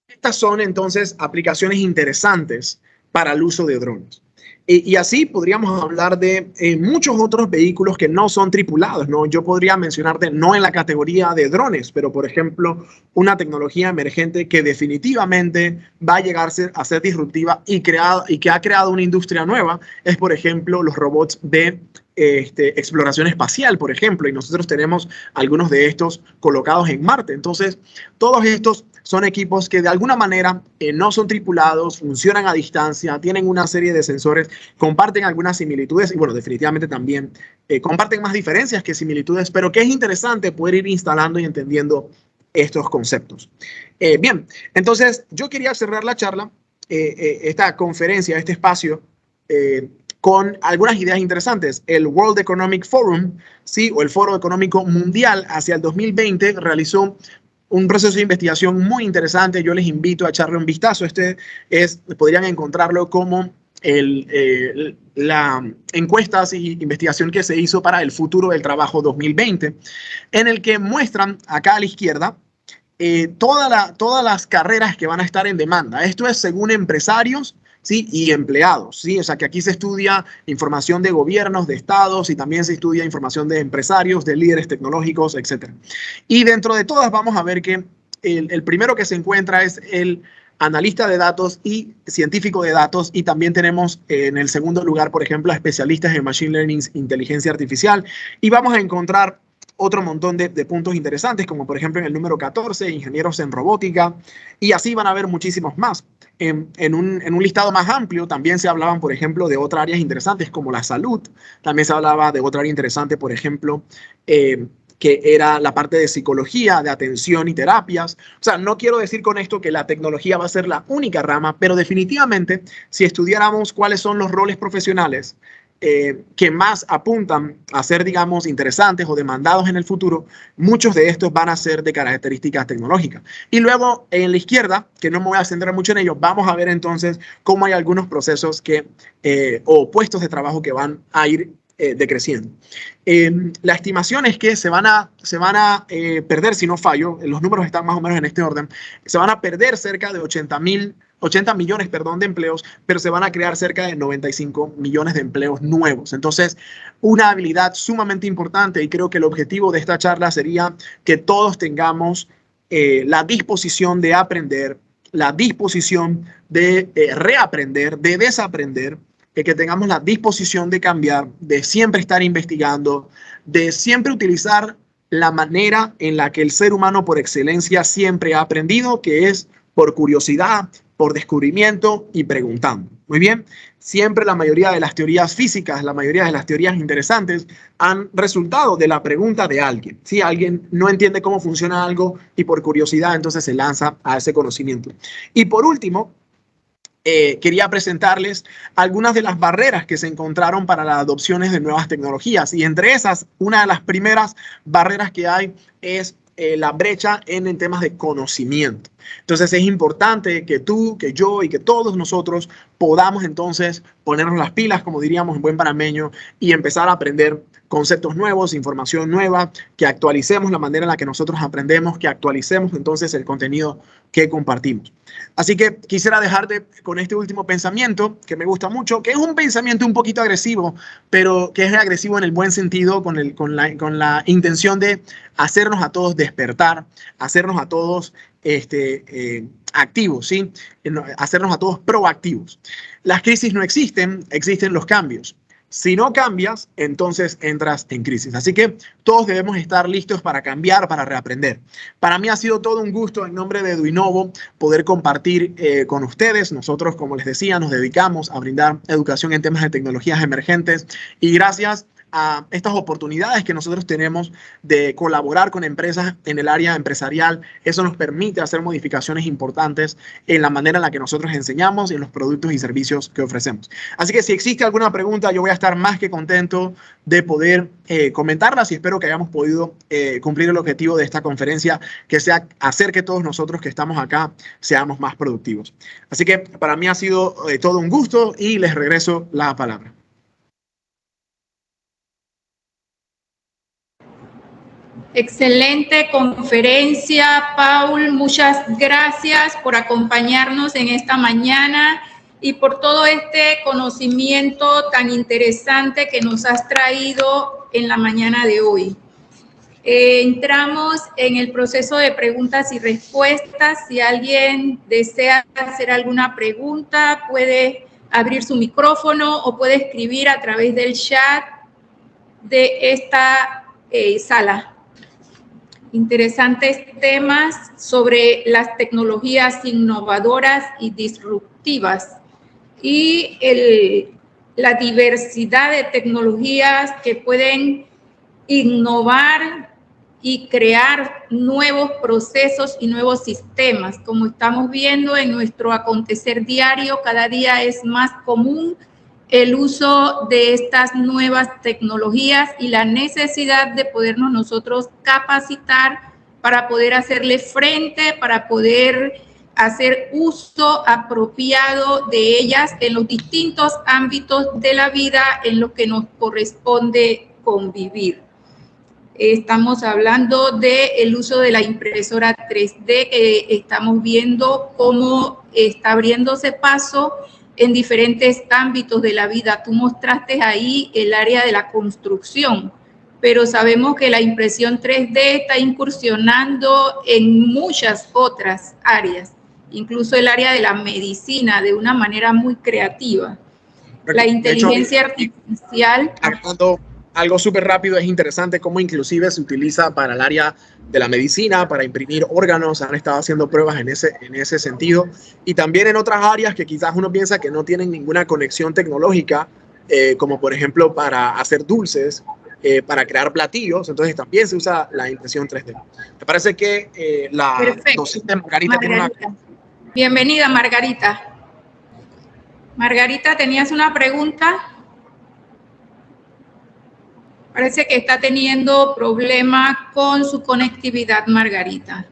Estas son entonces aplicaciones interesantes para el uso de drones. Y así podríamos hablar de muchos otros vehículos que no son tripulados, ¿no? Yo podría mencionarte, no en la categoría de drones, pero por ejemplo, una tecnología emergente que definitivamente va a llegar a ser disruptiva y que ha creado una industria nueva, es por ejemplo los robots de exploración espacial, por ejemplo, y nosotros tenemos algunos de estos colocados en Marte. Entonces, todos estos son equipos que de alguna manera no son tripulados, funcionan a distancia, tienen una serie de sensores, comparten algunas similitudes y bueno, definitivamente también comparten más diferencias que similitudes, pero que es interesante poder ir instalando y entendiendo estos conceptos. Bien, entonces yo quería cerrar la charla, esta conferencia, este espacio, con algunas ideas interesantes. El World Economic Forum, ¿sí? O el Foro Económico Mundial, hacia el 2020 realizó un proceso de investigación muy interesante. Yo les invito a echarle un vistazo. Podrían encontrarlo como la encuesta y investigación que se hizo para el futuro del trabajo 2020, en el que muestran acá a la izquierda todas las carreras que van a estar en demanda. Esto es según empresarios, ¿sí? Y empleados, ¿sí? O sea que aquí se estudia información de gobiernos, de estados y también se estudia información de empresarios, de líderes tecnológicos, etc. Y dentro de todas vamos a ver que el primero que se encuentra es el analista de datos y científico de datos, y también tenemos en el segundo lugar, por ejemplo, a especialistas en Machine Learning, inteligencia artificial, y vamos a encontrar otro montón de puntos interesantes, como por ejemplo en el número 14, ingenieros en robótica, y así van a haber muchísimos más. En un listado más amplio también se hablaban, por ejemplo, de otras áreas interesantes como la salud, también se hablaba de otra área interesante, por ejemplo, que era la parte de psicología, de atención y terapias. O sea, no quiero decir con esto que la tecnología va a ser la única rama, pero definitivamente si estudiáramos cuáles son los roles profesionales que más apuntan a ser, digamos, interesantes o demandados en el futuro, muchos de estos van a ser de características tecnológicas. Y luego, en la izquierda, que no me voy a centrar mucho en ello, vamos a ver entonces cómo hay algunos procesos o puestos de trabajo que van a ir decreciendo. La estimación es que se van a perder, si no fallo, los números están más o menos en este orden, se van a perder cerca de 80 millones, de empleos, pero se van a crear cerca de 95 millones de empleos nuevos. Entonces, una habilidad sumamente importante, y creo que el objetivo de esta charla sería que todos tengamos la disposición de aprender, la disposición de reaprender, de desaprender, que tengamos la disposición de cambiar, de siempre estar investigando, de siempre utilizar la manera en la que el ser humano por excelencia siempre ha aprendido, que es por curiosidad, por descubrimiento y preguntando. Muy bien, siempre la mayoría de las teorías físicas, la mayoría de las teorías interesantes han resultado de la pregunta de alguien. Si alguien no entiende cómo funciona algo y por curiosidad entonces se lanza a ese conocimiento. Y por último, quería presentarles algunas de las barreras que se encontraron para las adopciones de nuevas tecnologías. Y entre esas, una de las primeras barreras que hay es la brecha en temas de conocimiento. Entonces es importante que tú, que yo y que todos nosotros podamos entonces ponernos las pilas, como diríamos en buen panameño, y empezar a aprender conceptos nuevos, información nueva, que actualicemos la manera en la que nosotros aprendemos, que actualicemos entonces el contenido que compartimos. Así que quisiera dejarte con este último pensamiento que me gusta mucho, que es un pensamiento un poquito agresivo, pero que es agresivo en el buen sentido, con la intención de hacernos a todos despertar, hacernos a todos activos, ¿sí? Hacernos a todos proactivos. Las crisis no existen, existen los cambios. Si no cambias, entonces entras en crisis. Así que todos debemos estar listos para cambiar, para reaprender. Para mí ha sido todo un gusto en nombre de Eduinnovo poder compartir con ustedes. Nosotros, como les decía, nos dedicamos a brindar educación en temas de tecnologías emergentes y gracias a estas oportunidades que nosotros tenemos de colaborar con empresas en el área empresarial, eso nos permite hacer modificaciones importantes en la manera en la que nosotros enseñamos y en los productos y servicios que ofrecemos. Así que si existe alguna pregunta, yo voy a estar más que contento de poder comentarlas y espero que hayamos podido cumplir el objetivo de esta conferencia, que sea hacer que todos nosotros que estamos acá seamos más productivos. Así que para mí ha sido todo un gusto y les regreso la palabra. Excelente conferencia, Paul. Muchas gracias por acompañarnos en esta mañana y por todo este conocimiento tan interesante que nos has traído en la mañana de hoy. Entramos en el proceso de preguntas y respuestas. Si alguien desea hacer alguna pregunta, puede abrir su micrófono o puede escribir a través del chat de esta sala. Interesantes temas sobre las tecnologías innovadoras y disruptivas y la diversidad de tecnologías que pueden innovar y crear nuevos procesos y nuevos sistemas. Como estamos viendo en nuestro acontecer diario, cada día es más común el uso de estas nuevas tecnologías y la necesidad de podernos nosotros capacitar para poder hacerle frente, para poder hacer uso apropiado de ellas en los distintos ámbitos de la vida en los que nos corresponde convivir. Estamos hablando del uso de la impresora 3D, que estamos viendo cómo está abriéndose paso en diferentes ámbitos de la vida. Tú mostraste ahí el área de la construcción, pero sabemos que la impresión 3D está incursionando en muchas otras áreas, incluso el área de la medicina, de una manera muy creativa. La inteligencia artificial... Algo súper rápido, es interesante cómo inclusive se utiliza para el área de la medicina, para imprimir órganos, han estado haciendo pruebas en ese sentido, y también en otras áreas que quizás uno piensa que no tienen ninguna conexión tecnológica, como por ejemplo para hacer dulces, para crear platillos, entonces también se usa la impresión 3D. Me parece que la docente Margarita tiene una... Bienvenida, Margarita. Margarita, ¿tenías una pregunta? Parece que está teniendo problemas con su conectividad, Margarita.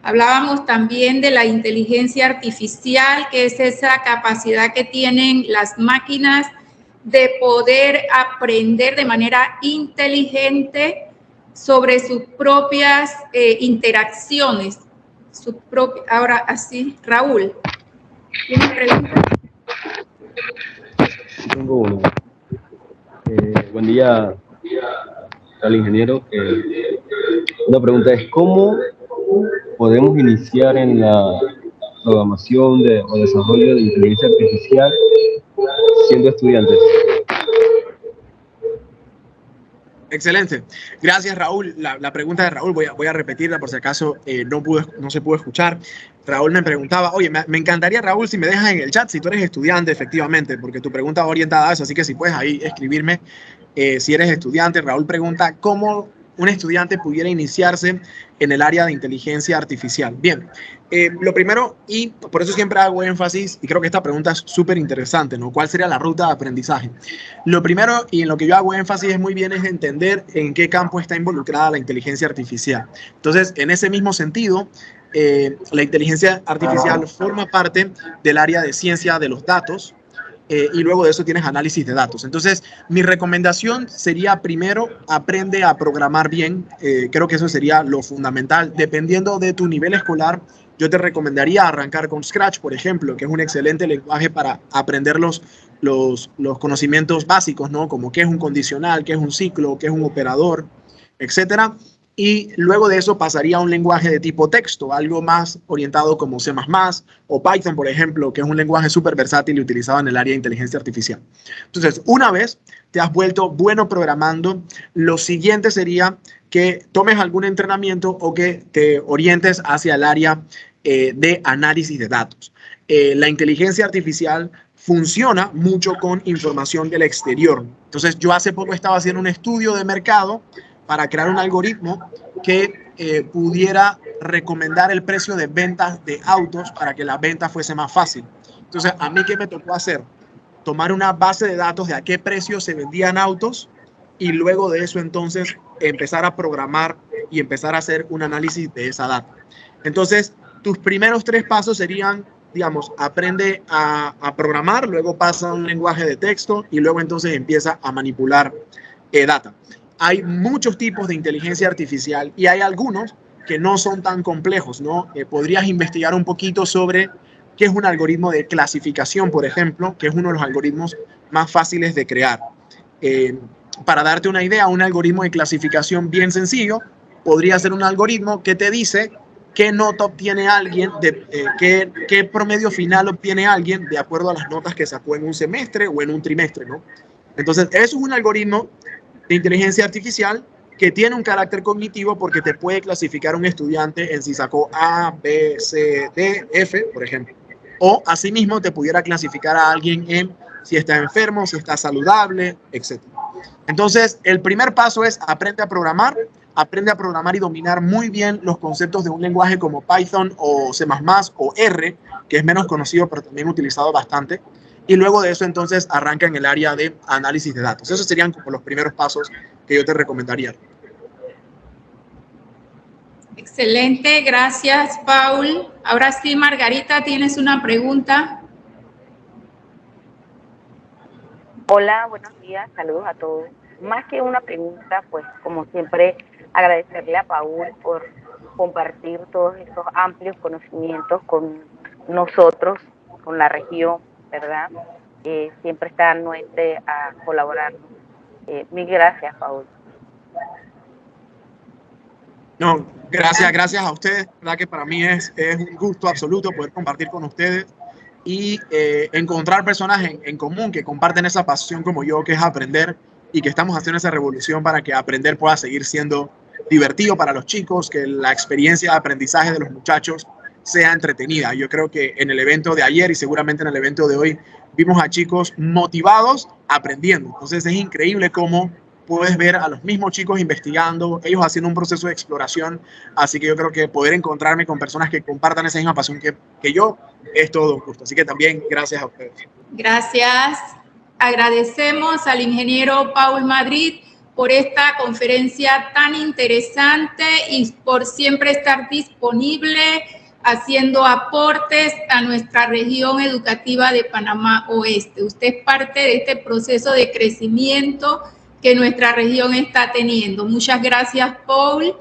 Hablábamos también de la inteligencia artificial, que es esa capacidad que tienen las máquinas de poder aprender de manera inteligente sobre sus propias interacciones. Ahora así, Raúl, ¿tiene preguntas? Tengo uno. Buen día al ingeniero. Una pregunta es, ¿cómo podemos iniciar en la programación o desarrollo de inteligencia artificial siendo estudiantes? Excelente. Gracias, Raúl. La pregunta de Raúl, voy a repetirla por si acaso no se pudo escuchar. Raúl me preguntaba, oye, me encantaría, Raúl, si me dejas en el chat, si tú eres estudiante, efectivamente, porque tu pregunta va orientada a eso, así que si puedes ahí escribirme si eres estudiante. Raúl pregunta, ¿cómo un estudiante pudiera iniciarse en el área de inteligencia artificial? Bien, lo primero, y por eso siempre hago énfasis, y creo que esta pregunta es súper interesante, ¿no? ¿Cuál sería la ruta de aprendizaje? Lo primero, y en lo que yo hago énfasis es muy bien, es entender en qué campo está involucrada la inteligencia artificial. Entonces, en ese mismo sentido, la inteligencia artificial forma parte del área de ciencia de los datos, y luego de eso tienes análisis de datos. Entonces, mi recomendación sería primero, aprende a programar bien. Creo que eso sería lo fundamental. Dependiendo de tu nivel escolar, yo te recomendaría arrancar con Scratch, por ejemplo, que es un excelente lenguaje para aprender los conocimientos básicos, ¿no? Como qué es un condicional, qué es un ciclo, qué es un operador, etcétera. Y luego de eso pasaría a un lenguaje de tipo texto, algo más orientado como C++ o Python, por ejemplo, que es un lenguaje súper versátil y utilizado en el área de inteligencia artificial. Entonces, una vez te has vuelto bueno programando, lo siguiente sería que tomes algún entrenamiento o que te orientes hacia el área de análisis de datos. La inteligencia artificial funciona mucho con información del exterior. Entonces, yo hace poco estaba haciendo un estudio de mercado para crear un algoritmo que pudiera recomendar el precio de ventas de autos para que la venta fuese más fácil. Entonces, ¿a mí qué me tocó hacer? Tomar una base de datos de a qué precio se vendían autos y luego de eso entonces empezar a programar y empezar a hacer un análisis de esa data. Entonces, tus primeros 3 pasos serían, digamos, aprende a programar, luego pasa a un lenguaje de texto y luego entonces empieza a manipular data. Hay muchos tipos de inteligencia artificial y hay algunos que no son tan complejos, ¿no? Podrías investigar un poquito sobre qué es un algoritmo de clasificación, por ejemplo, que es uno de los algoritmos más fáciles de crear. Para darte una idea, un algoritmo de clasificación bien sencillo podría ser un algoritmo que te dice qué nota obtiene alguien, qué promedio final obtiene alguien de acuerdo a las notas que sacó en un semestre o en un trimestre, ¿no? Entonces, eso es un algoritmo de inteligencia artificial que tiene un carácter cognitivo porque te puede clasificar un estudiante en si sacó A, B, C, D, F, por ejemplo. O asimismo te pudiera clasificar a alguien en si está enfermo, si está saludable, etc. Entonces, el primer paso es aprende a programar y dominar muy bien los conceptos de un lenguaje como Python o C++ o R, que es menos conocido pero también utilizado bastante. Y luego de eso, entonces, arranca en el área de análisis de datos. Esos serían como los primeros pasos que yo te recomendaría. Excelente, gracias, Paul. Ahora sí, Margarita, ¿tienes una pregunta? Hola, buenos días, saludos a todos. Más que una pregunta, pues como siempre, agradecerle a Paul por compartir todos estos amplios conocimientos con nosotros, con la región, ¿verdad? Siempre está anuente a colaborar. Mil gracias, Paul. No, gracias a ustedes. La verdad que para mí es un gusto absoluto poder compartir con ustedes y encontrar personas en común que comparten esa pasión como yo, que es aprender, y que estamos haciendo esa revolución para que aprender pueda seguir siendo divertido para los chicos, que la experiencia de aprendizaje de los muchachos sea entretenida. Yo creo que en el evento de ayer y seguramente en el evento de hoy vimos a chicos motivados aprendiendo. Entonces es increíble cómo puedes ver a los mismos chicos investigando, ellos haciendo un proceso de exploración. Así que yo creo que poder encontrarme con personas que compartan esa misma pasión que yo es todo un gusto. Así que también gracias a ustedes. Gracias. Agradecemos al ingeniero Paul Madrid por esta conferencia tan interesante y por siempre estar disponible haciendo aportes a nuestra región educativa de Panamá Oeste. Usted es parte de este proceso de crecimiento que nuestra región está teniendo. Muchas gracias, Paul.